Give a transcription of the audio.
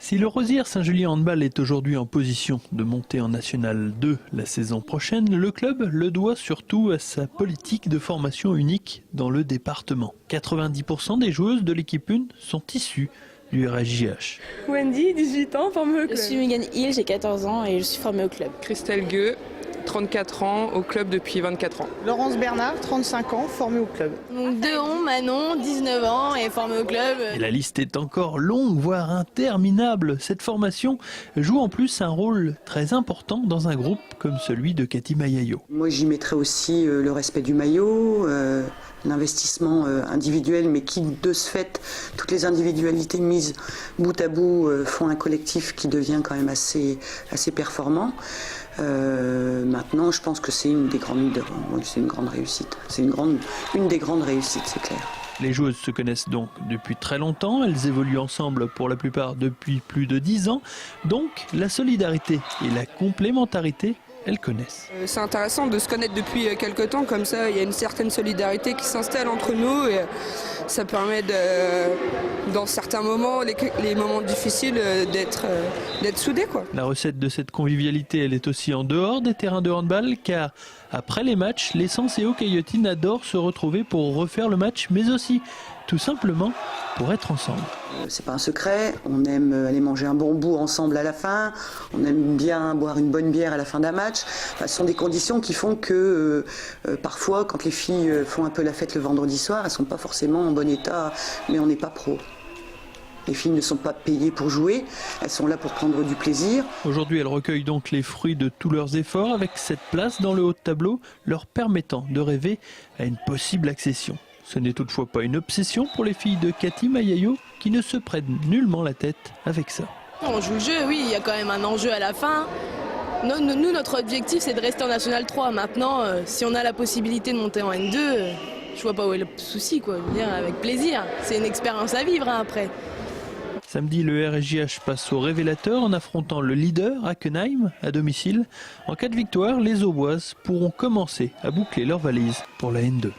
Si le Rosières Saint-Julien Handball est aujourd'hui en position de monter en National 2 la saison prochaine, le club le doit surtout à sa politique de formation unique dans le département. 90% des joueuses de l'équipe 1 sont issues du RSJH. Wendy, 18 ans, formée au club. Je suis Megan Hill, j'ai 14 ans et je suis formée au club. Christelle Gueux, 34 ans, au club depuis 24 ans. Laurence Bernard, 35 ans, formée au club. Donc Deon, Manon, 19 ans et formée au club. Et la liste est encore longue, voire interminable. Cette formation joue en plus un rôle très important dans un groupe comme celui de Cathy Mayayo. Moi j'y mettrais aussi le respect du maillot, l'investissement individuel, mais qui de ce fait, toutes les individualités mises bout à bout font un collectif qui devient quand même assez performant. Maintenant, je pense que c'est une grande réussite. C'est une des grandes réussites, c'est clair. Les joueuses se connaissent donc depuis très longtemps, elles évoluent ensemble pour la plupart depuis plus de 10 ans. Donc la solidarité et la complémentarité, elles connaissent. C'est intéressant de se connaître depuis quelques temps, comme ça il y a une certaine solidarité qui s'installe entre nous et ça permet dans certains moments, les moments difficiles, d'être soudés, quoi. La recette de cette convivialité, elle est aussi en dehors des terrains de handball, car après les matchs, les Sens et Hockeyotines adorent se retrouver pour refaire le match, mais aussi tout simplement pour être ensemble. C'est pas un secret, on aime aller manger un bon bout ensemble à la fin, on aime bien boire une bonne bière à la fin d'un match. Enfin, ce sont des conditions qui font que parfois, quand les filles font un peu la fête le vendredi soir, elles sont pas forcément en bon état, mais on n'est pas pro. Les filles ne sont pas payées pour jouer, elles sont là pour prendre du plaisir. Aujourd'hui, elles recueillent donc les fruits de tous leurs efforts avec cette place dans le haut de tableau, leur permettant de rêver à une possible accession. Ce n'est toutefois pas une obsession pour les filles de Cathy Mayayo qui ne se prennent nullement la tête avec ça. On joue le jeu, oui, il y a quand même un enjeu à la fin. Nous, notre objectif, c'est de rester en National 3. Maintenant, si on a la possibilité de monter en N2, je vois pas où est le souci, quoi. Je veux dire, avec plaisir. C'est une expérience à vivre après. Samedi, le RSJH passe au révélateur en affrontant le leader, Hackenheim, à domicile. En cas de victoire, les Auboises pourront commencer à boucler leurs valises pour la N2.